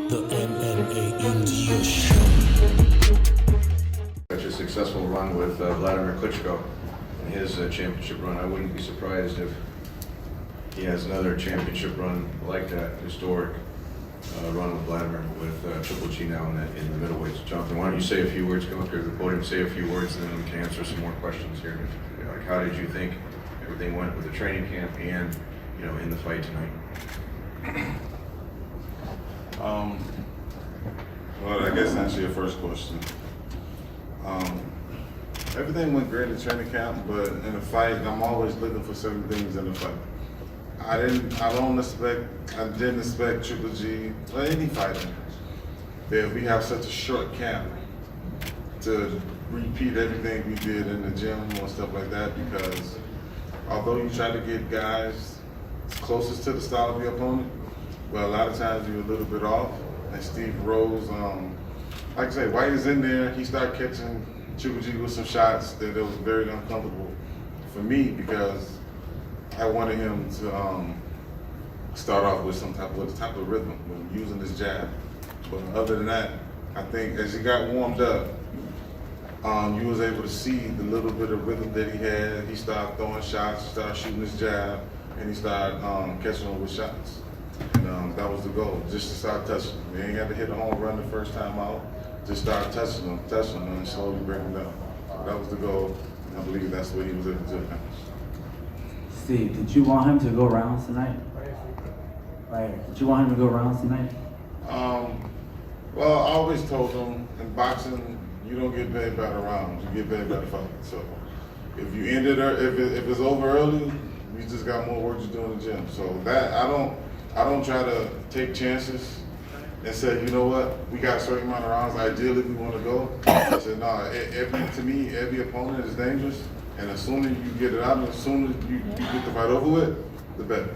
The MMA India Show. Such a successful run with Vladimir Klitschko in his championship run. I wouldn't be surprised if he has another championship run like that, historic run with Vladimir, with Triple G now in the middleweights. Jonathan, why don't you say a few words, go up here to the podium, say a few words, and then we can answer some more questions here. Like, how did you think everything went with the training camp and, in the fight tonight? Well, I guess to answer your first question. Everything went great in training camp, but in a fight, I'm always looking for certain things in the fight. I didn't expect Triple G or any fighter that we have such a short camp to repeat everything we did in the gym and stuff like that, because although you try to get guys closest to the style of your opponent, but a lot of times you're a little bit off. And Steve Rose, like I say, White is in there. He started catching Triple G with some shots that was very uncomfortable for me, because I wanted him to start off with some type of rhythm when using his jab. But other than that, I think as he got warmed up, you was able to see the little bit of rhythm that he had. He started throwing shots, he started shooting his jab, and he started catching them with shots. And that was the goal, just to start touching them. We ain't got to hit a home run the first time out. Just start touching them, and slowly break them down. So that was the goal. I believe that's what he was able to accomplish. Steve, did you want him to go rounds tonight? Did you want him to go rounds tonight? Well, I always told him, in boxing, you don't get paid by the rounds, you get paid by the fight. So if you ended, if it's over early, we just got more work to do in the gym. So that I don't try to take chances and say, you know what, we got a certain amount of rounds. Ideally, we want to go. I said, no. To me, every opponent is dangerous, and as soon as you get it out, and as soon as you get the fight over with, the better.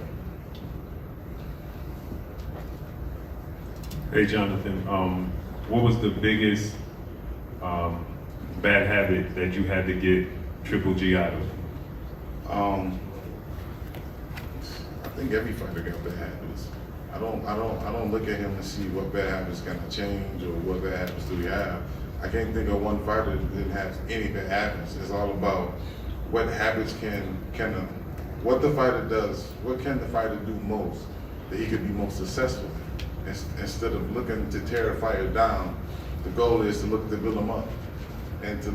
Hey Jonathan, what was the biggest bad habit that you had to get Triple G out of? I think every fighter got bad habits. I don't look at him and see what bad habits can I change or what bad habits do we have. I can't think of one fighter that didn't have any bad habits. It's all about what habits what the fighter does, what can the fighter do most that he could be most successful in. Instead of looking to tear a fighter down, the goal is to look to build him up and to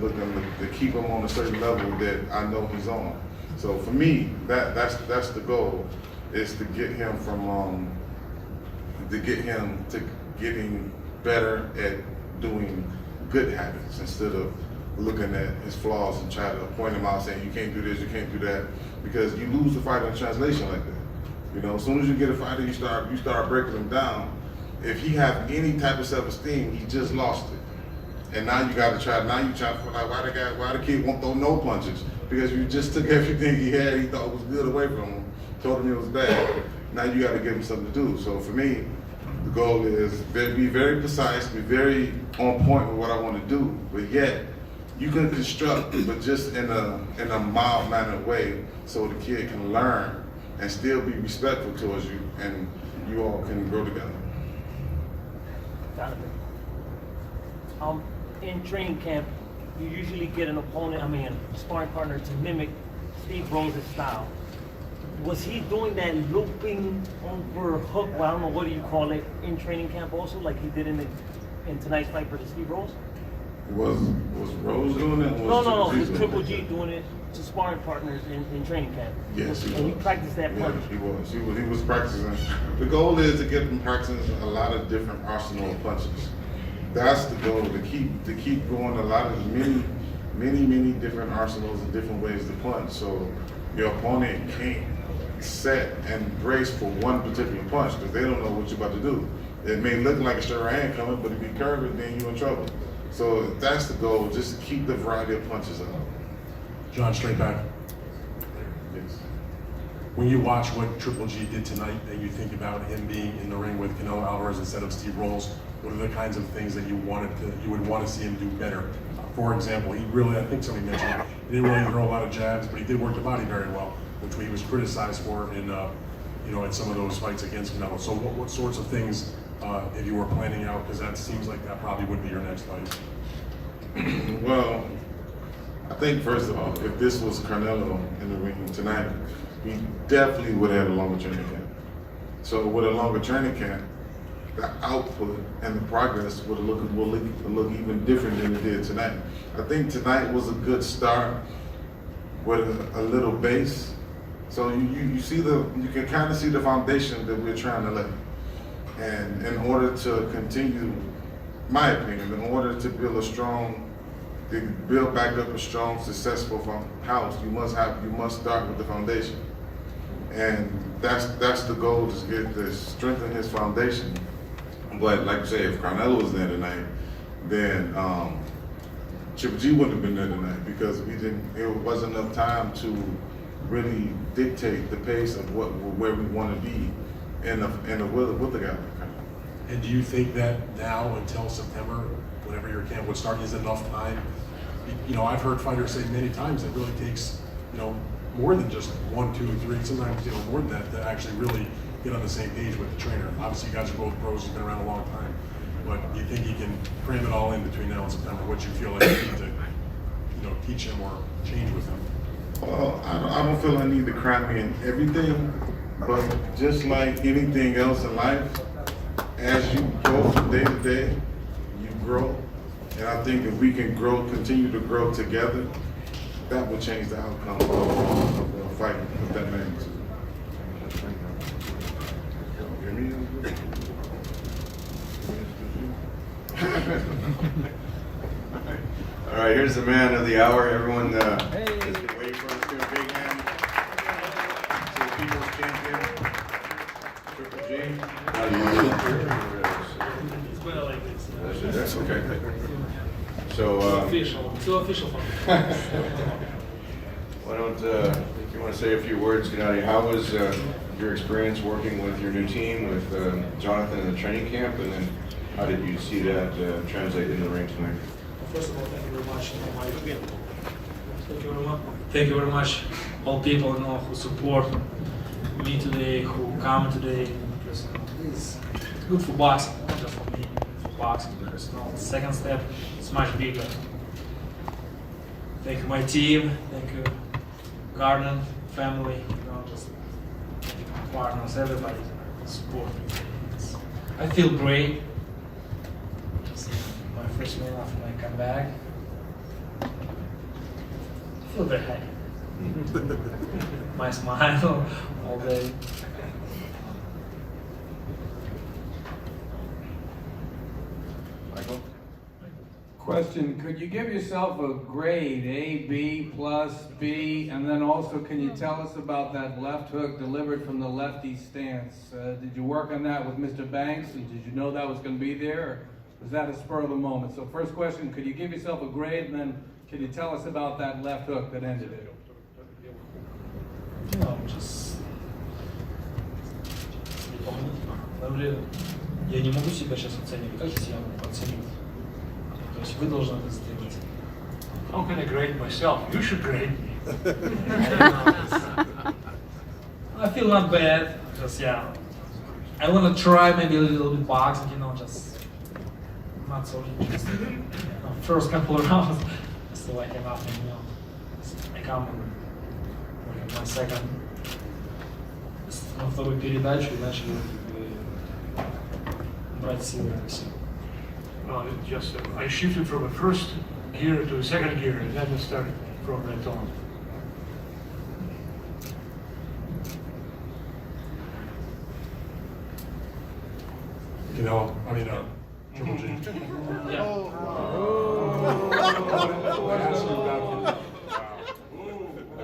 keep him on a certain level that I know he's on. So for me, that's the goal, is to get him to getting better at doing good habits instead of looking at his flaws and try to point him out saying you can't do this, you can't do that, because you lose the fighter in translation like that. As soon as you get a fighter, you start breaking him down. If he have any type of self-esteem, he just lost it. And now you got to try. Now you try to find out why the kid won't throw no punches, because you just took everything he had, he thought was good, away from him, told him it was bad. Now you got to give him something to do. So for me, the goal is be very precise, be very on point with what I want to do, but yet you can construct, but just in a mild-mannered way, so the kid can learn and still be respectful towards you, and you all can grow together. Jonathan, in training camp, you usually get a sparring partner to mimic Steve Rose's style. Was he doing that looping over hook, well, I don't know, what do you call it, in training camp also, like he did in tonight's fight versus Steve Rose? Was Rose doing it? No. Was Triple G doing it to sparring partners in training camp? Yes, he was. And he practiced that punch. Yeah, he was practicing. The goal is to get him practicing a lot of different arsenal of punches. That's the goal, to keep going a lot of many different arsenals and different ways to punch. So your opponent can't set and brace for one particular punch, because they don't know what you're about to do. It may look like a straight right hand coming, but if you curve it, then you're in trouble. So that's the goal, just keep the variety of punches up. John, straight back. Yes. When you watch what Triple G did tonight and you think about him being in the ring with Canelo Alvarez instead of Steve Rolls, what are the kinds of things that you would want to see him do better? For example, I think somebody mentioned, he didn't really throw a lot of jabs, but he did work the body very well, which he was criticized for in in some of those fights against Canelo. So what sorts of things if you were planning out? Because that seems like that probably would be your next fight. Well, I think first of all, if this was Canelo in the ring tonight, we definitely would have had a longer training camp. So with a longer training camp, the output and the progress will look even different than it did tonight. I think tonight was a good start with a little base. So you can kind of see the foundation that we're trying to lay. And in order to continue, my opinion, in order to build back up a strong, successful house, you must start with the foundation. And that's the goal, to strengthen his foundation. But like I say, if Canelo was there tonight, then Triple G wouldn't have been there tonight because it wasn't enough time to really dictate the pace of where we want to be with the guy. And do you think that now until September, whenever your camp would start, is enough time? You know, I've heard fighters say many times it really takes, more than just 1, 2, 3, sometimes, more than that to actually really get on the same page with the trainer. Obviously, you guys are both pros, he's been around a long time. But do you think he can cram it all in between now and September? What you feel like you need to, teach him or change with him? Well, I don't feel I need to cram in everything, but just like anything else in life, as you go from day to day, you grow. And I think if we can continue to grow together, that will change the outcome of the fight, if that makes sense. All right, here's the man of the hour. Everyone has been waiting for us to do a big hand to the people's champion, Triple G. How do you want to It's better like this. That's okay. So, Too official for me. why don't you want to say a few words, Gennady? How was your experience working with your new team, with Jonathan in the training camp, and then how did you see that translate in the ring tonight? First of all, thank you very much. Thank you very much, all people who support me today, who come today. Because it's good for boxing, not just for me, for boxing. Because the second step is much bigger. Thank you, my team. Thank you, Garden family. Just partners, everybody support me. I feel great. My first meal after my comeback. I feel very happy. My smile all day. Michael? Question, could you give yourself a grade, A, B, plus, B, and then also can you tell us about that left hook delivered from the lefty stance? Did you work on that with Mr. Banks, and did you know that was going to be there, or was that a spur of the moment? So first question, could you give yourself a grade, and then can you tell us about that left hook that ended it? Just... Я не могу себя сейчас оценивать, как я себя оцениваю. То есть вы должны это сделать. How can I grade myself? You should grade me. I feel not bad. Just I want to try maybe a little bit boxing, just not so interested. First couple of rounds, so I came out and I come на second. На вторую передачу и начали брать силы на все. Just I shifted from a first gear to a second gear, and then I started from that on. Triple G.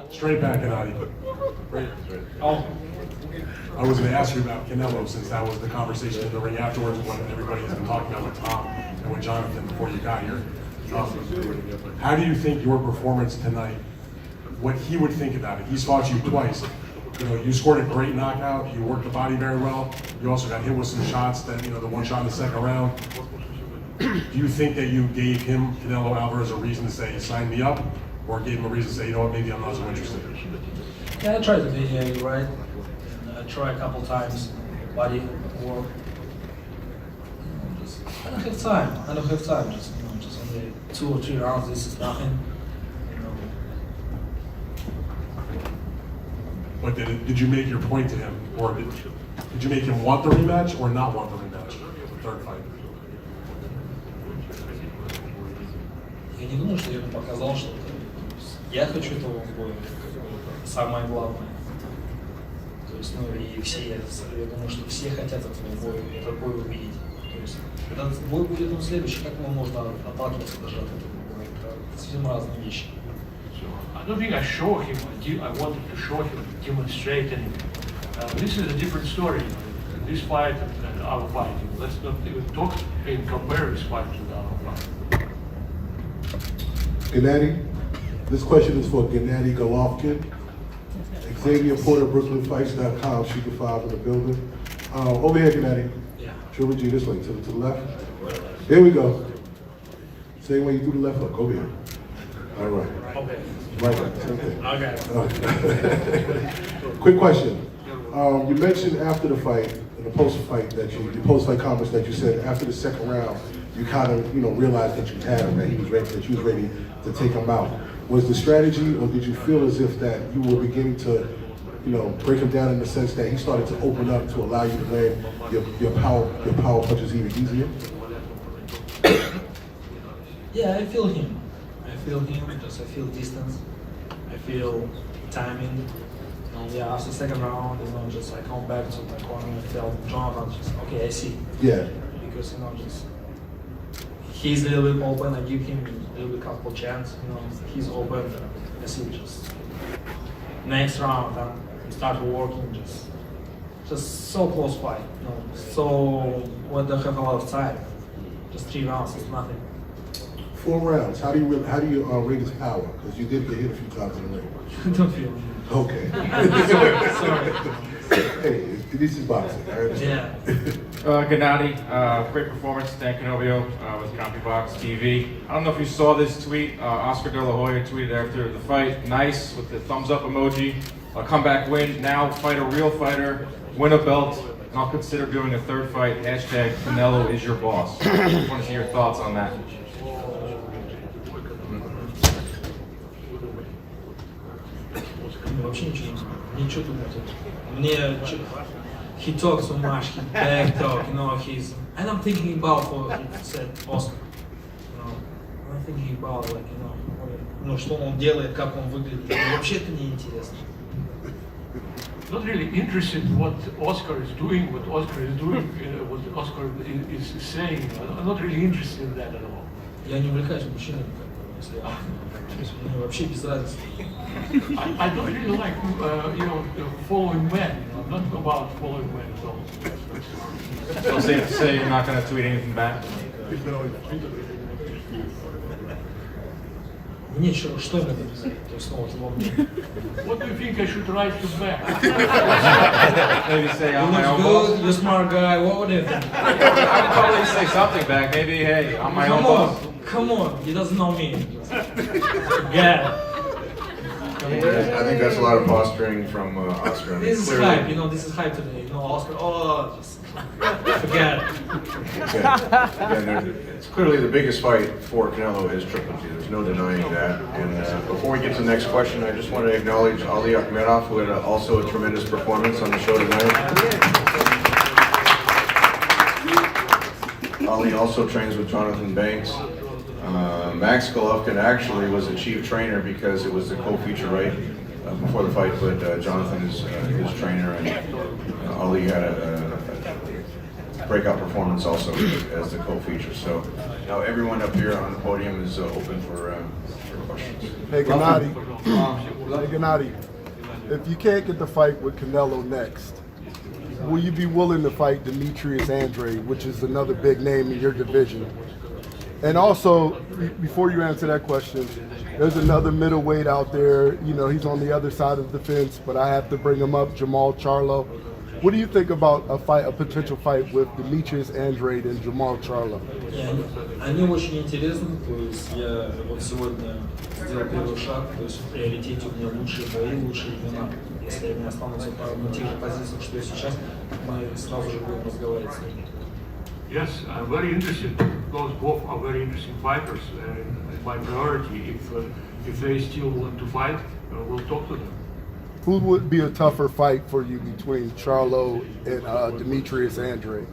Straight back, Gennady. Oh. I was going to ask you about Canelo, since that was the conversation in the ring afterwards, what everybody has been talking about with Tom and with Jonathan before you got here. How do you think your performance tonight, what he would think about it? He's fought you twice. You scored a great knockout. You worked the body very well. You also got hit with some shots that, the one shot in the second round. Do you think that you gave him, Canelo Alvarez, a reason to say, sign me up? Or gave him a reason to say, maybe I'm not so interested? Yeah, I tried to be right. I tried a couple times body work. have time. I don't have time. Just just only 2 or 3 rounds. This is nothing. But did you make your point to him, or did you make him want the rematch or not want the rematch? The third fight. Я не думаю, что я ему показал что-то. Я хочу этого боя. Самое главное. То есть, и все, я думаю, что все хотят этого боя, этот бой увидеть. То есть, этот бой будет следующий, как его можно отталкиваться даже от этого боя. Это совсем разные вещи. I don't think I show him. I wanted to show him, demonstrate, and this is a different story. This fight and our fight. Let's not even talk and compare this fight to our fight. Gennady, this question is for Gennady Golovkin. Xavier Porter, BrooklynFights.com, Shooter 5 in the building. Over here, Gennady. Yeah. Triple G, this way, to the left. Here we go. Same way you do the left hook, over here. All right. Okay. Right there, same thing. Okay. Quick question. You mentioned after the fight, in the post-fight post-fight comments that you said after the second round, you kind of, realized that you had him, that you was ready to take him out. Was the strategy, or did you feel as if that you were beginning to, break him down in the sense that he started to open up to allow you to land your power punches even easier? Yeah, I feel him. Just I feel distance. I feel timing. Yeah, after the second round, just I come back to my corner and felt Jonathan. Just okay, I see. Yeah. Because just he's a little bit open. I give him a little bit couple chance. He's open. I see just next round and start working. Just so close fight. So when they have a lot of time, just 3 rounds is nothing. 4 rounds. How do you rate his power? Because you did get hit a few times in the ring. Don't feel. Okay. Sorry. Hey, this is boxing. I understand. Yeah. Gennady, great performance. Dan Canovio with CompuBox TV. I don't know if you saw this tweet. Oscar De La Hoya tweeted after the fight, nice, with the thumbs up emoji. A comeback win. Now fight a real fighter, win a belt, and I'll consider doing a 3rd fight. Hashtag Canelo is your boss. I want to see your thoughts on that. Вообще ничего думать. Мне he talks so much, he back talk, and I'm thinking about what he said Oscar. I'm thinking about что он делает, как он выглядит. Вообще это не интересно. Not really interested in what Oscar is doing, what Oscar is saying. I'm not really interested in that at all. Я не увлекаюсь мужчинами, если мне вообще без разницы. I don't really like, following men. I'm not about following men at all. So safe to say you're not going to tweet anything back? Нечего, что ему написать? То есть, What do you think I should write you back? Maybe say you on my own look boss? good, you're a smart guy, what do you think? I'd probably say something back. Maybe, hey, on my own boss. Come on, he doesn't know me. Yeah. I think that's a lot of posturing from Oscar. This is hype, this is hype today. Oscar, just forget it. Again, it's clearly the biggest fight for Canelo is Triple G. There's no denying that. And before we get to the next question, I just want to acknowledge Ali Akhmedov, who had also a tremendous performance on the show tonight. Ali also trains with Jonathan Banks. Max Golovkin actually was a chief trainer because it was the co-feature right before the fight, but Jonathan is his trainer, and Ali had a breakout performance also as the co-feature. So now everyone up here on the podium is open for questions. Hey Gennady, if you can't get the fight with Canelo next, will you be willing to fight Demetrius Andrade, which is another big name in your division? And also, before you answer that question, there's another middleweight out there. He's on the other side of the fence, but I have to bring him up, Jamal Charlo. What do you think about a potential fight with Demetrius Andrade and Jamal Charlo? Они очень интересны, то есть я вот сегодня сделал первый шаг, то есть в приоритете у меня лучшие бои, лучшие имена. Если они останутся на тех же позициях, что и сейчас, мы сразу же будем разговаривать с ними. Yes, I'm very interested. Those both are very interesting fighters. My priority, if they still want to fight, we'll talk to them. Who would be a tougher fight for you between Charlo and Demetrius Andrade?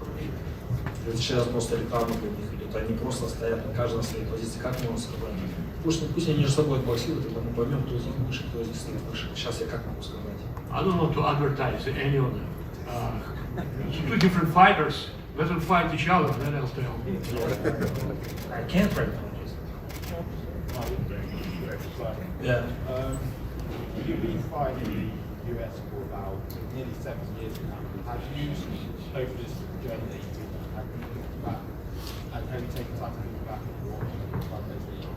Сейчас просто реклама для них идет. Они просто стоят на каждой своей позиции. Как можно сказать? Пусть они между собой боксируют, и мы поймем, кто из них выше, кто из них стоит выше. Сейчас я как могу сказать? I don't want to advertise any of them. Two different fighters. Let them fight each other, then I'll tell. I can't right now. Yeah. You've been fighting in the US for about nearly 7 years now. Have you, over this journey, have you looked back and have you taken time to look back and watch the fight that you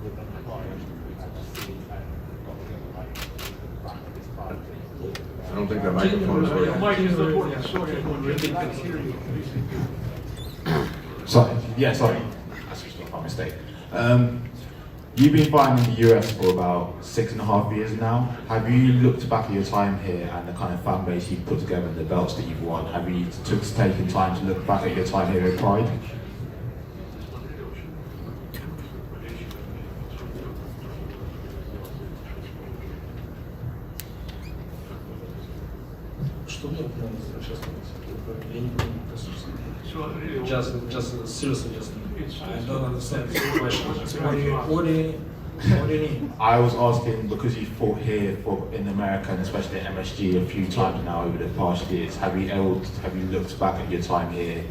with the pride and see and got the right back at this time? I don't think that microphone is working. Mike is not working. Sorry. Sorry. I switched off by mistake. You've been fighting in the US for about 6.5 years now. Have you looked back at your time here and the kind of fan base you've put together and the belts that you've won? Have you taken time to look back at your time here at Pride? Что мне надо сейчас сказать? Я не понимаю, just seriously, I don't understand the question. What do you need? I was asking because you fought here in America and especially at MSG a few times now over the past years. Have you looked back at your time here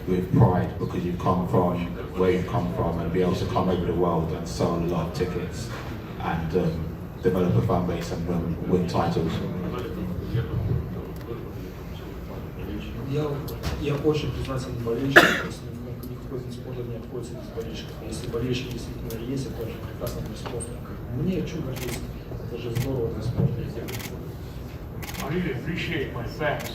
with pride because you've come from where you've come from and be able to come over the world and sell a lot of tickets and develop a fan base and win titles? Я очень признателен болельщикам, то есть никакой вид спорта не обходится без болельщиков. Если болельщики действительно есть, это же прекрасно для спорта. Мне что гордиться, это же здорово для спорта. I really appreciate my fans,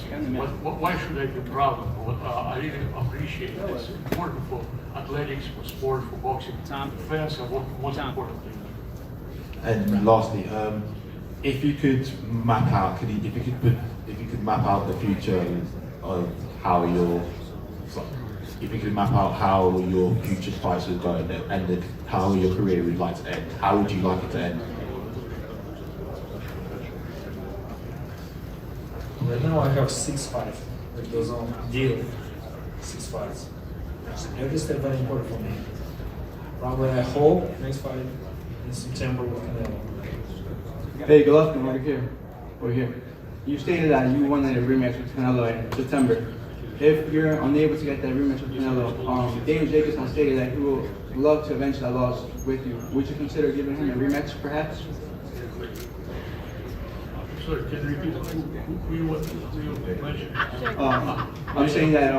but why should I be proud of them? I really appreciate it. It's important for athletics, for sport, for boxing. Fans are the most important thing. And lastly, if you could map out, if you could map out the future of how your future fights would go and how your career would like to end, how would you like it to end? Right now I have 6 fights. It goes on deal. 6 fights. Every step very important for me. Probably I hope next fight in September with Canelo. Hey, Golovkin, over here. You stated that you wanted a rematch with Canelo in September. If you're unable to get that rematch with Canelo, Daniel Jacobson stated that he will love to avenge that loss with you. Would you consider giving him a rematch, perhaps? Sorry, can you repeat who you want to mention? I'm saying that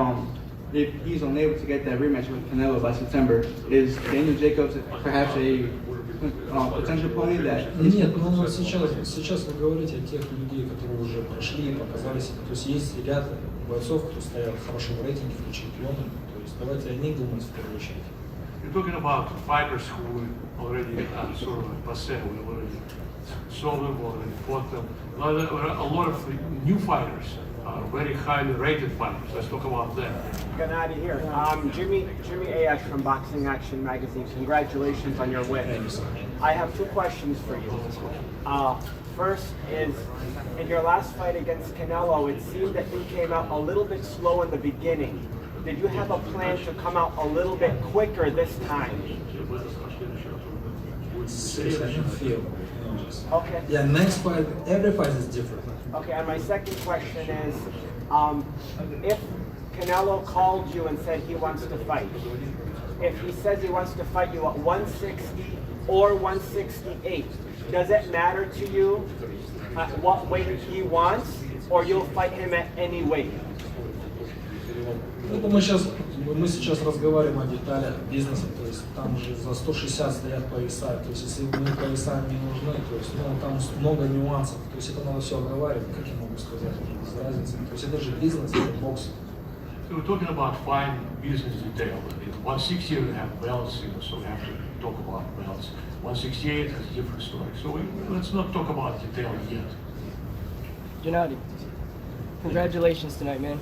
if he's unable to get that rematch with Canelo by September, is Daniel Jacobs perhaps a potential opponent that? Нет, ну сейчас вы говорите о тех людей, которые уже прошли и показали себя. То есть есть ряд бойцов, которые стоят в хорошем рейтинге, в чемпионы. То есть давайте о них думать в первую очередь. You're talking about fighters who already sort of passé, we already saw them, already fought them. A lot of new fighters, very highly rated fighters. Let's talk about them. Gennady here. Jimmy A.S. from Boxing Action Magazine. Congratulations on your win. I have 2 questions for you. First is, in your last fight against Canelo, it seemed that you came out a little bit slow in the beginning. Did you have a plan to come out a little bit quicker this time? Seriously, I don't feel. Okay. Yeah, next fight, every fight is different. Okay, and my second question is, if Canelo called you and said he wants to fight, if he says he wants to fight you at 160 or 168, does it matter to you at what weight he wants, or you'll fight him at any weight? Ну, мы сейчас разговариваем о деталях бизнеса, то есть там же за 160 стоят пояса, то есть если мне пояса не нужны, то есть там много нюансов, то есть это надо все обговаривать, как я могу сказать, без разницы, то есть это же бизнес, это бокс. So we're talking about fine business detail. In 160 we have belts, so we have to talk about belts. 168 has a different story. So let's not talk about detail yet. Gennady. Congratulations tonight, man.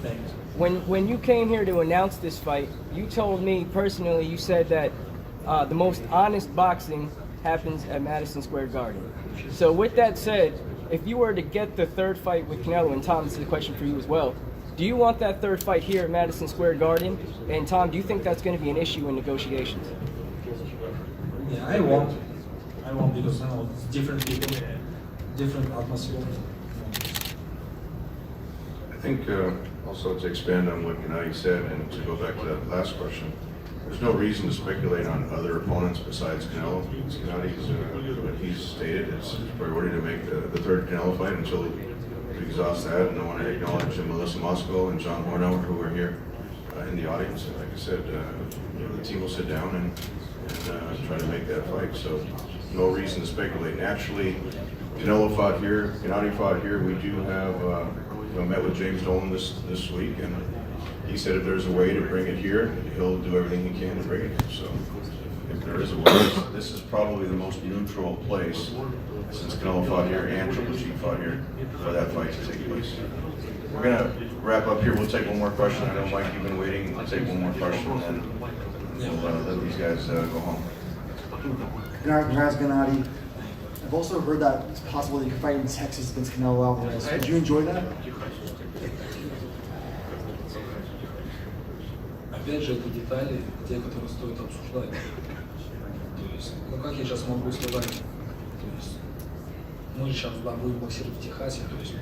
When you came here to announce this fight, you told me personally, you said that the most honest boxing happens at Madison Square Garden. So with that said, if you were to get the third fight with Canelo, and Tom, this is a question for you as well, do you want that third fight here at Madison Square Garden? And Tom, do you think that's going to be an issue in negotiations? Yeah, I want because it's different people, different atmosphere. I think also to expand on what Gennady said and to go back to that last question, there's no reason to speculate on other opponents besides Canelo. Gennady's, what he's stated, it's his priority to make the third Canelo fight until we exhaust that. And I want to acknowledge Melissa Moscow and John Hornower, who are here in the audience. And like I said, the team will sit down and try to make that fight. So no reason to speculate. Naturally, Canelo fought here, Gennady fought here. We do have met with James Dolan this week, and he said if there's a way to bring it here, he'll do everything he can to bring it here. So if there is a way, this is probably the most neutral place since Canelo fought here and Triple G fought here for that fight to take place. We're gonna wrap up here. We'll take one more question. I know, Mike, you've been waiting. We'll take one more question, and then we'll let these guys go home. Congrats, Gennady. I've also heard that it's possible that you could fight in Texas against Canelo Alvarez. Would you enjoy that? Опять же, это детали, те, которые стоит обсуждать. То есть, как я сейчас могу сказать, то есть, мы сейчас, будем боксировать в Техасе, то есть мы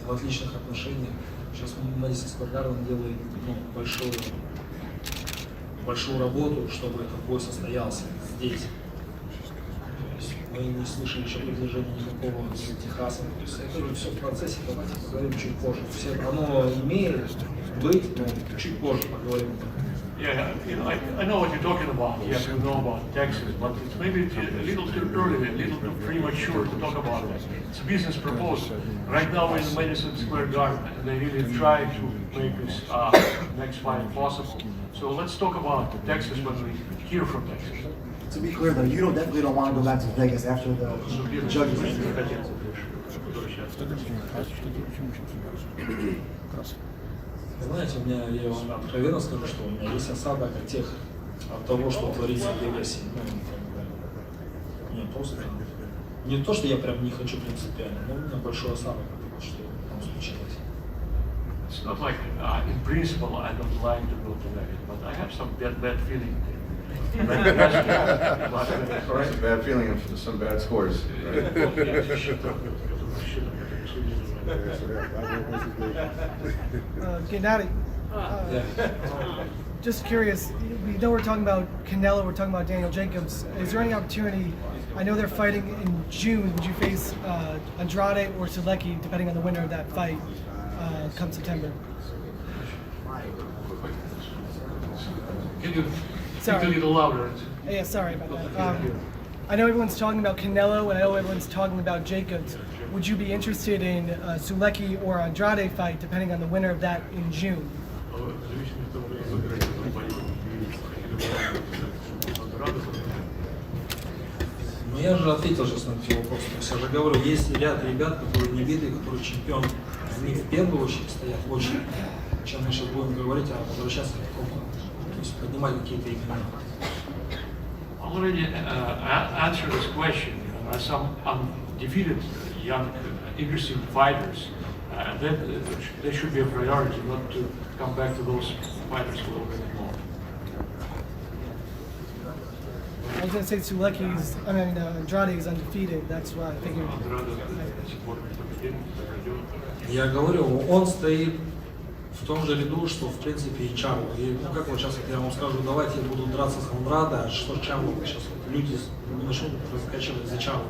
в отличных отношениях. Сейчас Мэдисон Сквер Гарден делает большую работу, чтобы этот бой состоялся здесь. То есть мы не слышали еще предложения никакого с Техасом. То есть это все в процессе, давайте поговорим чуть позже. Оно имеет быть, но чуть позже поговорим. Yeah, I know what you're talking about. Yes, you know about Texas, but it's maybe a little too early, a little too premature to talk about it. It's a business proposal. Right now we're in Madison Square Garden, and they really try to make this next fight possible. So let's talk about Texas when we hear from Texas. To be clear, though, you definitely don't want to go back to Vegas after the judges. Знаете, я вам откровенно скажу, что у меня есть осадок от того, что творится в Вегасе. Не то, что я прям не хочу принципиально, но у меня большой осадок от того, что там случилось. It's not like, in principle, I don't like to go to Vegas, but I have some bad feeling there. Some bad feeling and some bad scores. Gennady, just curious, we know we're talking about Canelo, we're talking about Daniel Jacobs. Is there any opportunity, I know they're fighting in June, would you face Andrade or Sulecki, depending on the winner of that fight, come September? Can you speak a little louder? Yeah, sorry about that. I know everyone's talking about Canelo, and I know everyone's talking about Jacobs. Would you be interested in Sulecki or Andrade fight, depending on the winner of that in June? Ну я же ответил сейчас на эти вопросы. То есть я же говорю, есть ряд ребят, которые не биты, которые чемпион. Из них в первую очередь стоят в очереди. Чем мы сейчас будем говорить, возвращаться к какому-то, то есть поднимать какие-то имена. Already answered this question. Some undefeated young, interesting fighters. That they should be a priority, not to come back to those fighters a little bit more. I was going to say Andrade is undefeated. That's why I figured. Я говорю, он стоит в том же ряду, что в принципе и Чарло. И ну как вот сейчас я вам скажу, давайте я буду драться с Андрадо, а что Чарло, сейчас вот люди начнут раскачивать за Чарло.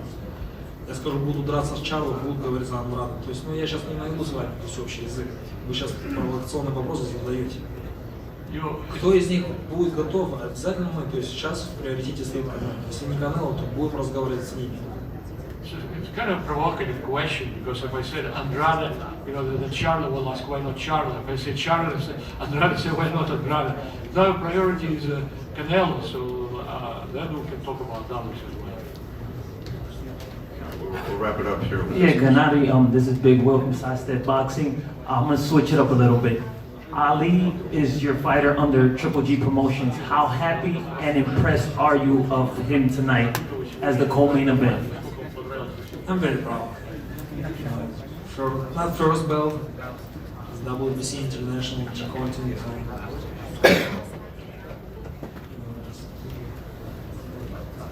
Я скажу, буду драться с Чарло, будут говорить за Андрадо. То есть, ну я сейчас не найду с вами то есть, общий язык. Вы сейчас провокационные вопросы задаете. Кто из них будет готов, обязательно мы, то есть сейчас в приоритете стоит Канело. Если не Канело, то будем разговаривать с ними. It's kind of a provocative question because if I said Andrade, the Charlo will ask why not Charlo. If I say Charlo, Andrade say why not Andrade. Now priority is Canelo, so then we can talk about others as well. we'll wrap it up here. With Yeah, this. Gennady, this is Big Will from Sidestep Boxing. I'm gonna switch it up a little bit. Ali is your fighter under Triple G Promotions. How happy and impressed are you of him tonight as the co-main event? I'm very proud. Not first belt, it's WBC International Intercontinental.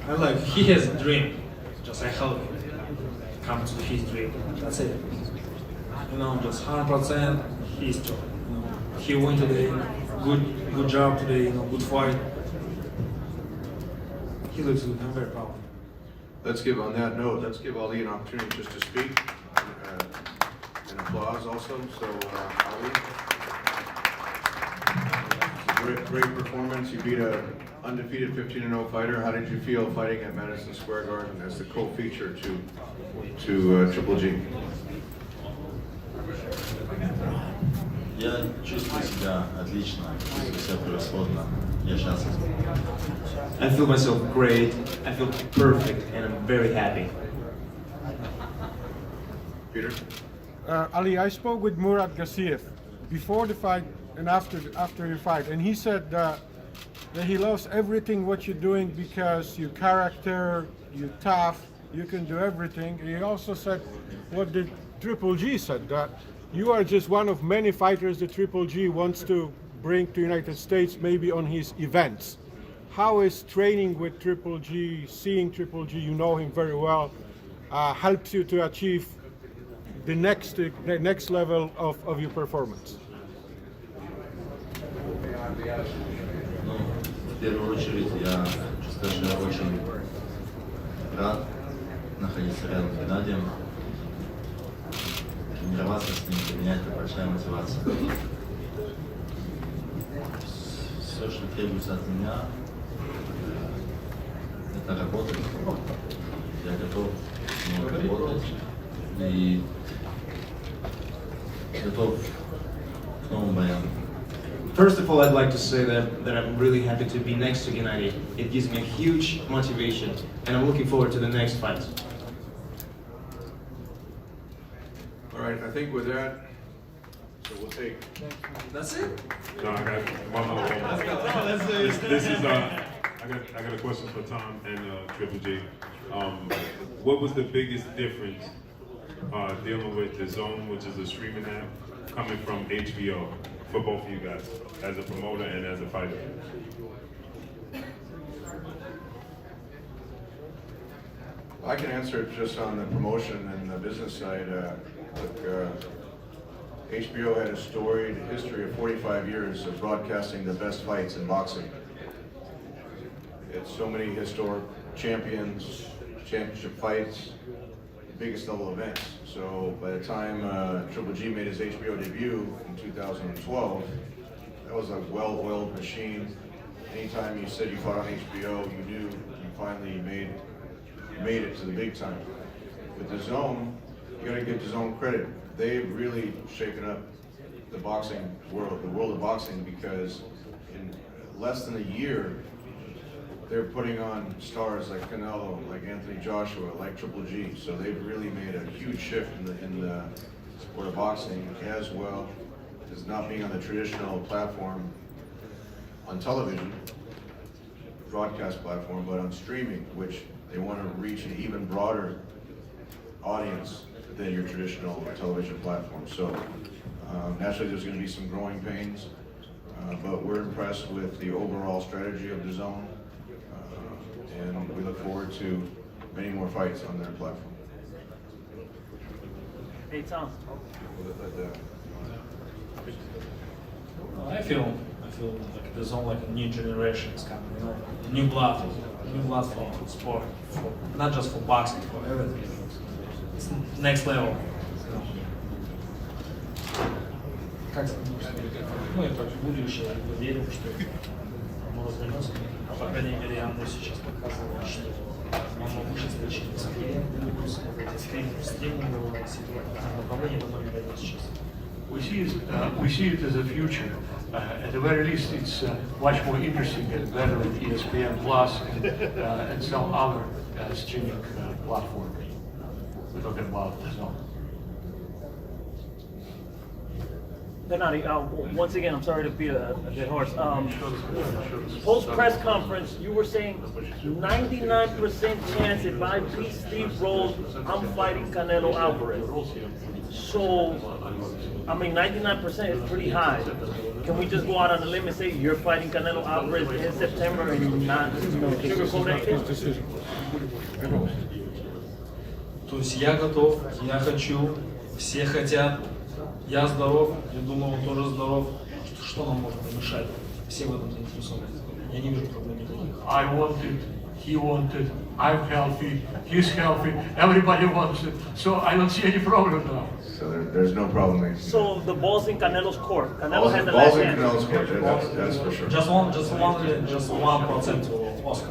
I like, he has a dream, just I help him come to his dream. That's it. You know, just 100% his job. You know, he won today, good job today, you know, good fight. He looks good. I'm very proud. Let's give, on that note, let's give Ali an opportunity just to speak, and applause also. So, Ali, it's a great performance. You beat a undefeated 15-0 fighter. How did you feel fighting at Madison Square Garden as the co-feature to Triple G? Я чувствую себя отлично, чувствую себя превосходно. Я счастлив. I feel myself great, I feel perfect, and I'm very happy. Peter? Ali, I spoke with Murat Gassiev before the fight and after the fight, and he said that he loves everything what you're doing because your character, you're tough, you can do everything. And he also said what the Triple G said, that you are just one of many fighters that Triple G wants to bring to the United States, maybe on his events. How is training with Triple G, seeing Triple G, you know him very well, helps you to achieve the next level of your performance? Ну, в первую очередь, я хочу сказать, что я очень рад находиться рядом с Геннадием. Тренироваться с ним для меня это большая мотивация. Все, что требуется от меня, это работать. Я готов работать и готов к новым боям. First of all, I'd like to say that I'm really happy to be next to Gennady. It gives me a huge motivation, and I'm looking forward to the next fight. All right, I think with that, so we'll take. That's it? No, I got one more. This is I got a question for Tom and Triple G. What was the biggest difference dealing with the Zone, which is a streaming app, coming from HBO for both of you guys, as a promoter and as a fighter? I can answer it just on the promotion and the business side. Look, HBO had a storied history of 45 years of broadcasting the best fights in boxing. It's so many historic champions, championship fights, biggest level events. So by the time Triple G made his HBO debut in 2012, that was a well-oiled machine. Anytime you said you fought on HBO, you knew you finally made it to the big time. With the Zone, you got to give the Zone credit. They've really shaken up the boxing world, the world of boxing, because in less than a year, they're putting on stars like Canelo, like Anthony Joshua, like Triple G. So they've really made a huge shift in the sport of boxing, as well as not being on the traditional platform on television, broadcast platform, but on streaming, which they want to reach an even broader audience than your traditional television platform. So naturally there's going to be some growing pains, but we're impressed with the overall strategy of the Zone, and we look forward to many more fights on their platform. Hey, Tom. I feel like there's all like a new generation is coming, you know, new blood for sport, not just for boxing, for everything. It's next level. Как ну и как будущее, я верю, что оно развернется. По крайней мере, оно сейчас показывает, что оно ужесточится. Плюс эти стриминговые направления, которые дают сейчас. We see it as a future. At the very least, it's much more interesting and better than ESPN Plus and some other streaming platform. we're talking about, Gennady, once again, I'm sorry to beat a dead horse. Post press conference, you were saying 99% chance if I beat Steve Rose, I'm fighting Canelo Alvarez. So, I mean, 99% is pretty high. Can we just go out on a limb and say you're fighting Canelo Alvarez in September and not, sugarcoat anything? То есть я готов, я хочу, все хотят, я здоров, я думаю, он тоже здоров. Что нам может помешать? Все в этом заинтересованы. Я не вижу проблем никаких. I wanted, he wanted, I'm healthy, he's healthy, everybody wants it. So I don't see any problem now. So there's no problem. So the ball's in Canelo's court. Canelo Balls has in the last Canelo's chance. court, that's for sure. Just 1% of Oscar.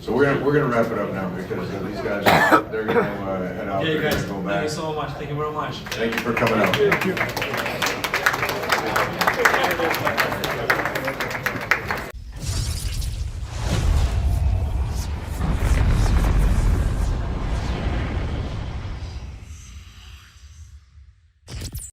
So we're gonna wrap it up now because these guys, they're gonna head out. Yeah, They're guys, gonna go thank you back. so much. Thank you very much. Thank you for coming out. Thank you.